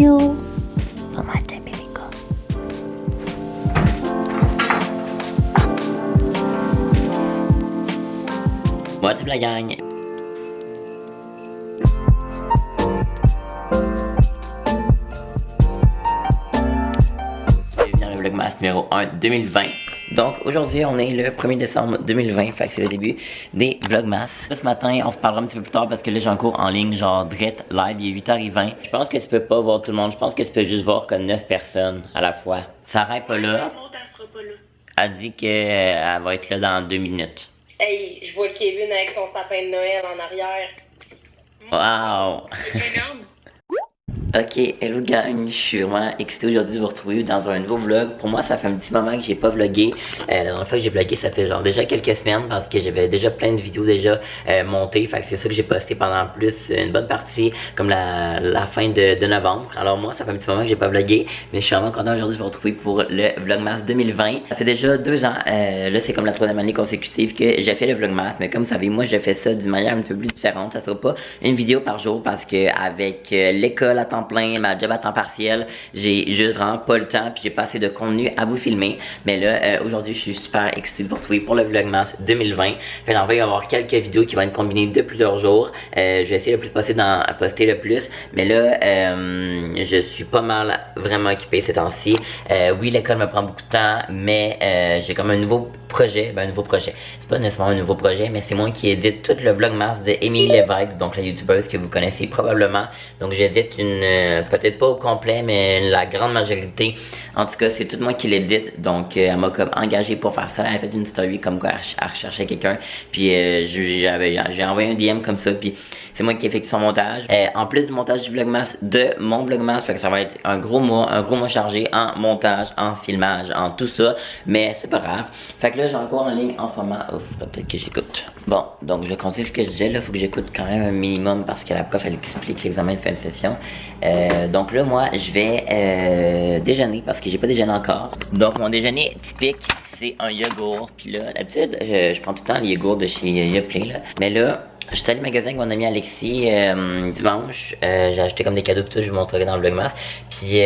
you. Comment t'aimes, Erika? What's up la gang? Bienvenue dans le Vlogmas numéro 1 2020. Donc aujourd'hui on est le 1er décembre 2020, fait que c'est le début des Vlogmas. Là, ce matin on se parlera un petit peu plus tard parce que là j'ai un cours en ligne genre direct live, il est 8h20. Je pense que tu peux pas voir tout le monde, je pense que tu peux juste voir comme 9 personnes à la fois. Sarah est pas là. Elle dit qu'elle va être là dans 2 minutes. Hey, je vois Kevin avec son sapin de Noël en arrière. Wow! C'est énorme. Ok, hello gang, je suis vraiment excité aujourd'hui de vous retrouver dans un nouveau vlog. Pour moi ça fait un petit moment que j'ai pas vlogué. La dernière fois que j'ai vlogué ça fait genre déjà quelques semaines parce que j'avais déjà plein de vidéos déjà montées. Fait que c'est ça que j'ai posté pendant plus une bonne partie comme la fin de novembre. Alors moi ça fait un petit moment que j'ai pas vlogué, mais je suis vraiment content aujourd'hui de vous retrouver pour le Vlogmas 2020. Ça fait déjà 2 ans, là c'est comme la 3e année consécutive que j'ai fait le Vlogmas. Mais comme vous savez, moi je fais ça d'une manière un peu plus différente. Ça sera pas une vidéo par jour parce que avec l'école à temps plein, ma job à temps partiel, j'ai juste vraiment pas le temps puis j'ai pas assez de contenu à vous filmer. Mais là aujourd'hui je suis super excité de vous retrouver pour le Vlogmas 2020. Fait là, on va y avoir quelques vidéos qui vont être combinées de plusieurs jours. Je vais essayer le plus possible d'en poster le plus. Mais là je suis pas mal vraiment occupé ces temps-ci. Oui, l'école me prend beaucoup de temps, mais j'ai comme un nouveau projet. Ben un nouveau projet. C'est pas nécessairement un nouveau projet, mais c'est moi qui édite tout le Vlogmas de Émilie Lévesque, donc la youtubeuse que vous connaissez probablement. Donc j'édite peut-être pas au complet, mais la grande majorité. En tout cas, c'est tout moi qui l'édite. Donc elle m'a comme engagé pour faire ça. Elle a fait une story comme quoi elle recherchait quelqu'un. Puis j'ai envoyé un DM comme ça. Puis c'est moi qui effectue son montage. En plus du montage du Vlogmas, de mon Vlogmas, fait que ça va être un gros mois chargé en montage, en filmage, en tout ça. Mais c'est pas grave. Fait que là, j'ai encore en ligne en ce moment. Ouf, peut-être que j'écoute. Bon, donc je vais continuer ce que je disais. Là, faut que j'écoute quand même un minimum parce que la prof, elle explique l'examen de fin de session. Donc là, moi, je vais déjeuner parce que j'ai pas déjeuné encore. Donc, mon déjeuner typique, c'est un yogourt. Puis là, d'habitude, je prends tout le temps les yogourts de chez Yoplait, là. Mais là, j'étais allé au magasin avec mon ami Alexis dimanche. J'ai acheté comme des cadeaux, tout, je vous montrerai dans le Vlogmas. Puis,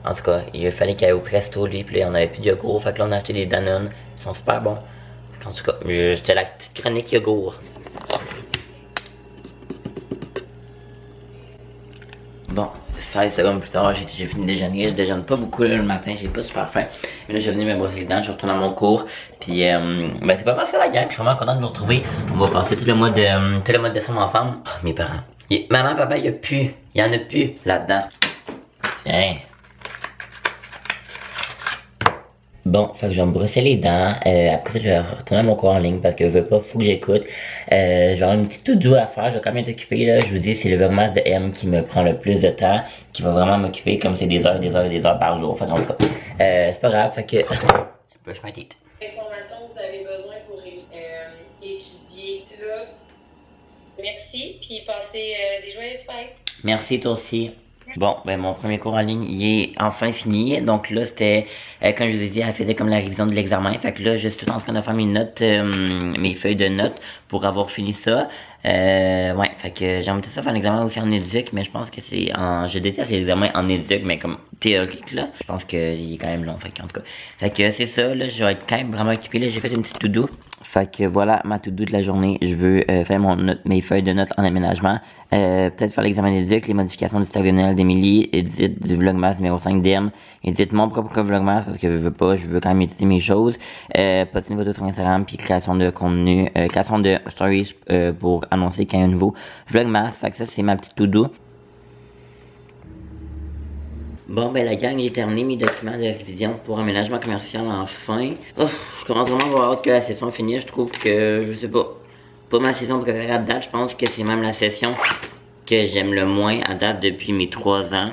en tout cas, il fallait qu'il aille au Presto, lui. Puis là, on avait plus de yogourt. Fait que là, on a acheté des Danone. Ils sont super bons. En tout cas, c'était la petite chronique yogourt. Bon, 16 secondes plus tard, j'ai fini de déjeuner. Je déjeune pas beaucoup là, le matin, j'ai pas super faim. Mais là, je suis venu me brosser les dents, je retourne à mon cours. Puis, ben, c'est pas mal ça la gang, je suis vraiment content de vous retrouver. On va passer tout le mois de décembre ensemble. Oh, mes parents. Maman, papa, il y en a plus là-dedans. Tiens. Bon, fait que je vais me brosser les dents. Après ça, je vais retourner à mon cours en ligne parce que je veux pas, faut que j'écoute. Je vais avoir une petite to-do à faire, je vais quand même être occupé là. Je vous dis, c'est le Vlogmas de M qui me prend le plus de temps, qui va vraiment m'occuper comme c'est des heures par jour. Fait en tout cas, c'est pas grave, fait que brush my teeth. Information que vous avez besoin pour étudier là. Merci, puis passez des joyeuses fêtes. Merci toi aussi. Bon, ben mon premier cours en ligne, il est enfin fini. Donc là, c'était, comme je vous ai dit, elle faisait comme la révision de l'examen. Fait que là, je suis tout en train de faire mes notes, mes feuilles de notes pour avoir fini ça. Ouais, fait que j'aimerais ça faire un examen aussi en éduc, mais je pense que c'est en... Je déteste les examens en éduc, mais comme théorique, là. Je pense qu'il est quand même long, fait que, en tout cas. Fait que c'est ça, là, je vais être quand même vraiment occupé, là. J'ai fait une petite to-do. Fait que voilà ma to-do de la journée. Je veux faire mes feuilles de notes en aménagement. Peut-être faire l'examen d'éduc, les modifications du stock de Noël d'Émilie, édite du Vlogmas numéro 5 d'Em, édite mon propre Vlogmas parce que je veux quand même éditer mes choses. Poster une photo sur Instagram, puis création de contenu, création de stories pour annoncer qu'il y a un nouveau Vlogmas. Fait que ça, c'est ma petite to-do. Bon, ben la gang, j'ai terminé mes documents de révision pour aménagement commercial enfin. Oh, je commence vraiment à avoir hâte que la session finisse. Je trouve que, je sais pas ma session préférée à date. Je pense que c'est même la session que j'aime le moins à date depuis mes 3 ans.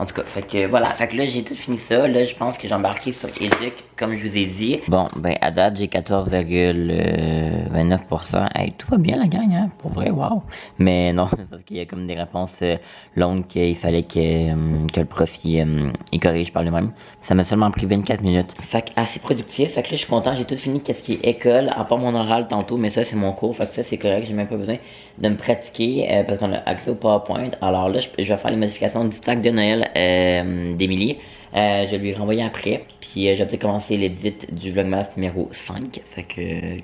En tout cas, fait que voilà, fait que là j'ai tout fini ça. Là je pense que j'ai embarqué sur Educ comme je vous ai dit. Bon, ben à date j'ai 14,29%. Hey, tout va bien la gang, hein, pour vrai, wow. Mais non, c'est parce qu'il y a comme des réponses longues qu'il fallait que le prof il corrige par lui-même. Ça m'a seulement pris 24 minutes. Fait que assez productif, fait que là je suis content, j'ai tout fini qu'est-ce qui est école, à part mon oral tantôt, mais ça c'est mon cours, fait que ça c'est correct, j'ai même pas besoin de me pratiquer parce qu'on a accès au PowerPoint. Alors là je vais faire les modifications du stack de Noël d'Émilie. Je vais lui renvoyer après, puis je vais peut-être commencer l'édit du Vlogmas numéro 5. Fait que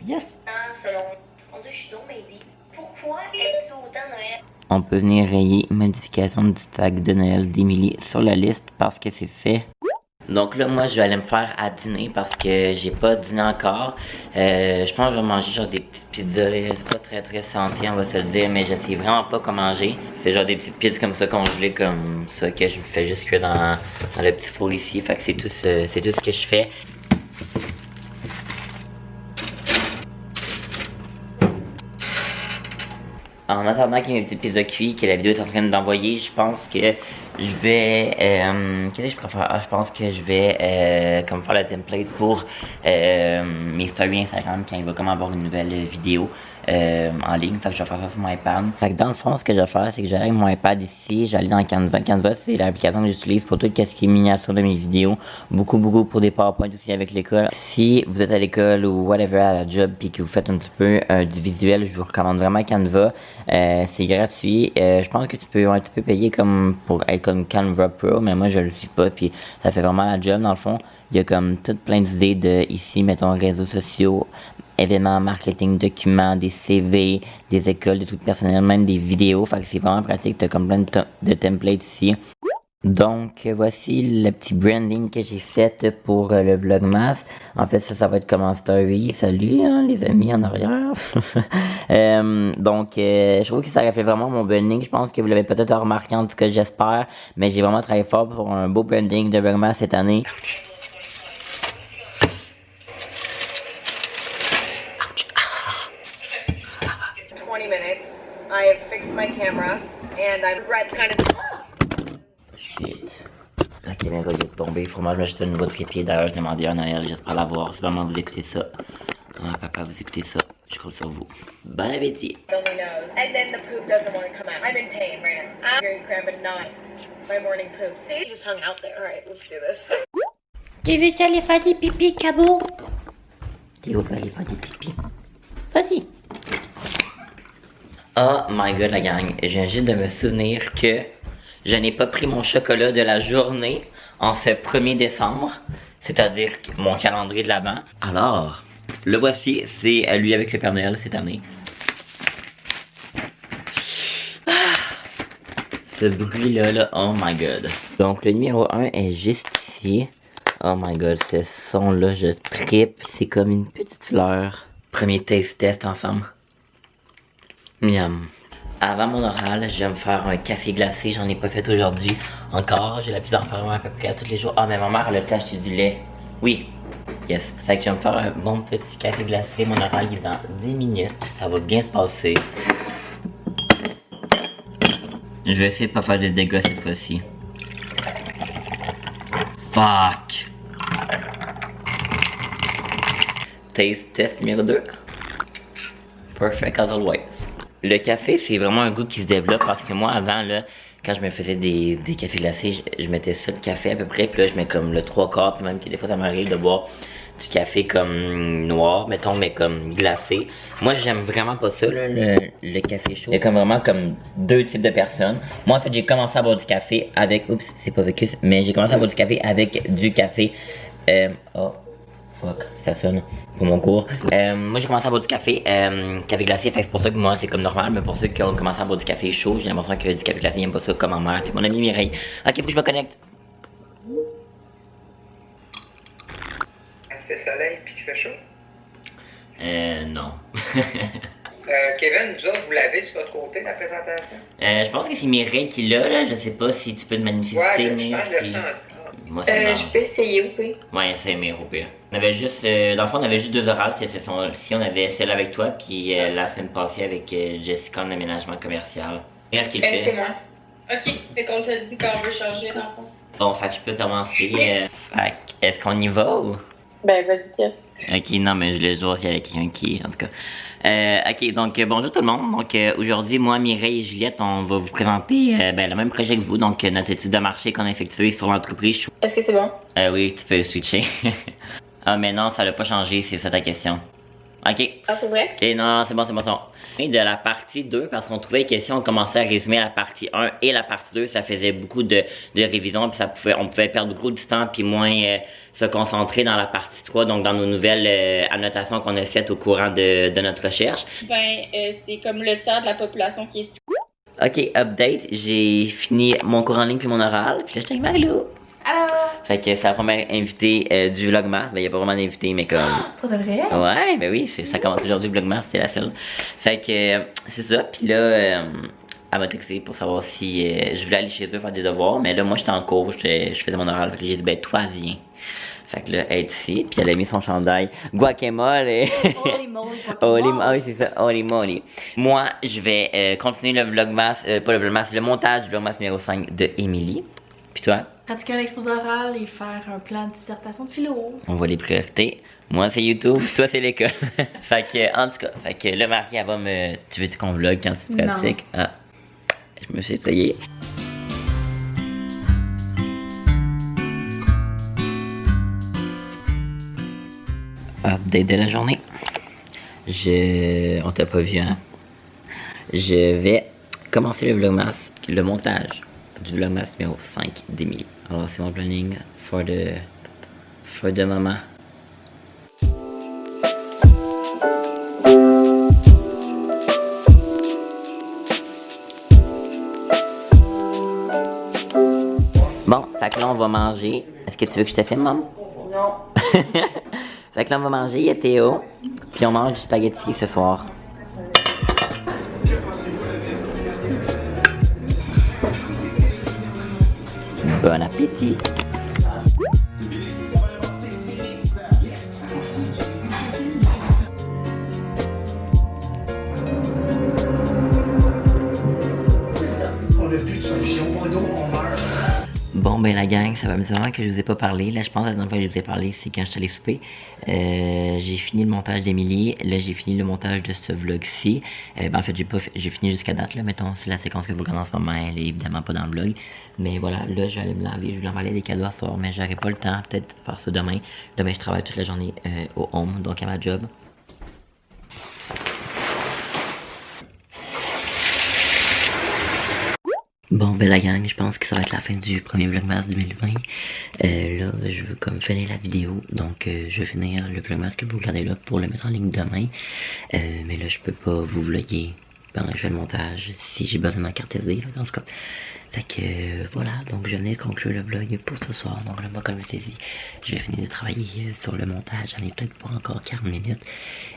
yes! Selon je suis donc baby. Pourquoi aimes-tu autant Noël? On peut venir rayer modification du tag de Noël d'Émilie sur la liste parce que c'est fait. Donc là, moi, je vais aller me faire à dîner parce que j'ai pas dîné encore. Je pense que je vais manger genre des petites pizzas. C'est pas très santé, on va se le dire, mais je sais vraiment pas quoi manger. C'est genre des petites pizzas comme ça, congelées comme ça, que je me fais juste cuire dans le petit four ici. Fait que c'est tout ce que je fais. En attendant qu'il y ait une petite pizza cuite, que la vidéo est en train d'envoyer, je pense que je vais... qu'est-ce que je préfère? Ah, je pense que je vais comme faire le template pour mes stories Instagram quand il va comme avoir une nouvelle vidéo en ligne. Fait que je vais faire ça sur mon iPad. Fait que dans le fond, ce que je vais faire, c'est que j'allais avec mon iPad ici, j'allais dans Canva. Canva, c'est l'application que j'utilise pour tout ce qui est miniature de mes vidéos. Beaucoup pour des PowerPoint aussi avec l'école. Si vous êtes à l'école ou whatever à la job puis que vous faites un petit peu du visuel, je vous recommande vraiment Canva. C'est gratuit. Je pense que tu peux payer comme pour être comme Canva Pro, mais moi je le suis pas, puis ça fait vraiment la job dans le fond. Il y a comme tout plein d'idées de ici, mettons réseaux sociaux, événements, marketing, documents, des CV, des écoles, des trucs personnels, même des vidéos. Fait que c'est vraiment pratique. T'as comme plein de templates ici. Donc voici le petit branding que j'ai fait pour le Vlogmas. En fait ça va être comme en story. Salut hein, les amis en arrière. Donc je trouve que ça reflète vraiment mon branding. Je pense que vous l'avez peut-être remarqué en tout cas j'espère. Mais j'ai vraiment travaillé fort pour un beau branding de Vlogmas cette année. 20 minutes. I have fixed my camera and Brett's kind of... Shit. La caméra est tombée. Faut moi je m'achète un nouveau trépied. D'ailleurs, je l'ai demandé à Noël. J'espère l'avoir. Si vraiment vous écoutez ça. Ah, papa, vous écoutez ça. Je compte sur vous. Bon appétit. only knows. And then the poop doesn't want to come out. I'm in pain right now. I'm very cramp, but not my morning poop. See? He just hung out there. All right, let's do this. Tu veux aller faire des pipis, Cabo? Théo va aller faire des pipis. Vas-y. Oh my god la gang, je viens juste de me souvenir que je n'ai pas pris mon chocolat de la journée en ce 1er décembre, c'est-à-dire mon calendrier de l'Avent. Alors, le voici, c'est lui avec le Père Noël cette année. Ce bruit-là, là, oh my god. Donc le numéro 1 est juste ici. Oh my god, ce son-là, je trippe, c'est comme une petite fleur. Premier taste test ensemble. Miam. Avant mon oral, je vais me faire un café glacé. J'en ai pas fait aujourd'hui encore. J'ai l'habitude d'en faire un à peu près tous les jours. Ah, mais ma mère, elle a acheté du lait. Oui. Yes. Fait que je vais me faire un bon petit café glacé. Mon oral il est dans 10 minutes. Ça va bien se passer. Je vais essayer de pas faire de dégâts cette fois-ci. Fuck. Taste test numéro 2. Perfect as always. Le café, c'est vraiment un goût qui se développe parce que moi, avant, là, quand je me faisais des cafés glacés, je mettais 7 cafés à peu près, puis là, je mets comme le 3/4, puis même, puis des fois, ça m'arrive de boire du café comme noir, mettons, mais comme glacé. Moi, j'aime vraiment pas ça, là, le café chaud. Il y a comme vraiment comme deux types de personnes. Moi, en fait, j'ai commencé à boire du café avec, oups, c'est pas vécu, mais j'ai commencé à boire du café avec du café, oh. Fuck, ça sonne pour mon cours. Moi j'ai commencé à boire du café, café glacé, fait que c'est pour ça que moi c'est comme normal, mais pour ceux qui ont commencé à boire du café chaud, j'ai l'impression que du café glacé ils aiment pas ça comme ma mère, puis mon ami Mireille. Ok, faut que je me connecte. Il fait soleil puis il fait chaud. Non. Kevin, vous autres, vous l'avez sur votre côté, la présentation? Je pense que c'est Mireille qui l'a, là, je sais pas si tu peux te manifester, Ouais, mais je pense que si... je Moi ça me Je peux essayer ou pas? Ouais, c'est mieux au pire. On avait juste, dans le fond, on avait juste 2 orales cette session-ci. On avait celle avec toi, puis la semaine passée avec Jessica en aménagement commercial. Regarde ce qu'il C'est fait. moi. Ok, fait qu'on t'a dit qu'on veut changer dans le fond. Bon, fait que je peux commencer. Fait que, est-ce qu'on y va ou? Ben, vas-y, Kev. Ok, non, mais je laisse voir s'il y a quelqu'un qui, en tout cas. Ok, donc bonjour tout le monde. Donc aujourd'hui, moi, Mireille et Juliette, on va vous présenter le même projet que vous, donc notre étude de marché qu'on a effectuée sur l'entreprise. Est-ce que c'est bon? Oui, tu peux switcher. Ah, mais non, ça n'a pas changé, c'est ça ta question. Ok. Ah, pour vrai? Ok, non, c'est bon, c'est bon, c'est bon. Et de la partie 2, parce qu'on trouvait que si on commençait à résumer la partie 1 et la partie 2, ça faisait beaucoup de révisions, puis on pouvait perdre beaucoup de temps, puis moins se concentrer dans la partie 3, donc dans nos nouvelles annotations qu'on a faites au courant de notre recherche. Ben, c'est comme le tiers de la population qui est... Ok, update, j'ai fini mon cours en ligne puis mon oral, puis là, j'étais avec Marilou. Allô? Fait que c'est la première invitée du Vlogmas. Ben, y a pas vraiment d'invité, mais comme. Pour de vrai? Ouais, ben oui, ça commence aujourd'hui, Vlogmas, c'était la seule. Fait que c'est ça. Puis là, elle m'a texté pour savoir si je voulais aller chez eux faire des devoirs. Mais là, moi, j'étais en cours, je faisais mon oral. Fait que j'ai dit, ben, toi, viens. Fait que là, elle est ici. Puis elle a mis son chandail guacamole. Holy moly, Ah oui, c'est ça, holy moly. Moi, je vais continuer le Vlogmas, pas le Vlogmas, le montage du Vlogmas numéro 5 de Émilie. Puis toi? Pratiquer un exposé oral et faire un plan de dissertation de philo. On voit les priorités. Moi, c'est YouTube, toi, c'est l'école. Fait que, en tout cas, fait que là, Marie, elle va me. Tu veux qu'on vlog quand tu te pratiques? Ah, je me suis essayé. Update de la journée. On t'a pas vu, hein? Je vais commencer le Vlogmas, le montage du Vlogmas numéro 5 d'Émilie. Alors, c'est mon planning for the moment. Bon, fait que là, on va manger. Est-ce que tu veux que je te filme, maman? Non. Fait que là, on va manger, il y a Théo. Puis on mange du spaghetti ce soir. Bon appétit! On n'a plus de solution. Pour nous, on meurt. Bon, ben la gang, ça va un petit moment que je vous ai pas parlé. Là, je pense que la dernière fois que je vous ai parlé, c'est quand je suis allé souper. J'ai fini le montage d'Émilie. Là, j'ai fini le montage de ce vlog-ci. Ben, en fait, j'ai fini jusqu'à date, là. Mettons, c'est la séquence que vous regardez en ce moment. Elle est évidemment pas dans le vlog. Mais voilà, là, je vais aller me laver. Je vais m'emballer des cadeaux à soir. Mais j'aurai pas le temps, peut-être, faire ça demain. Demain, je travaille toute la journée au home, donc à ma job. Bon, ben la gang, je pense que ça va être la fin du premier Vlogmas 2020. Là, je veux comme finir la vidéo, donc je vais finir le Vlogmas que vous regardez là pour le mettre en ligne demain. Mais là, je peux pas vous vlogger pendant que je fais le montage si j'ai besoin de ma carte SD, en tout cas. Fait que voilà, donc je venais de conclure le vlog pour ce soir. Donc là, moi, comme je vous ai dit, je vais finir de travailler sur le montage. J'en ai peut-être pas encore 40 minutes.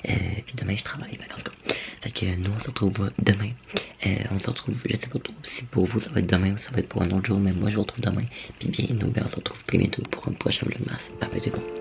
Puis demain, je travaille. En tout cas, fait que nous, on se retrouve demain. On se retrouve, je sais pas trop si pour vous ça va être demain ou ça va être pour un autre jour, mais moi, je vous retrouve demain. Puis bien, nous, ben, on se retrouve très bientôt pour un prochain vlogmas. Bye bye tout le monde.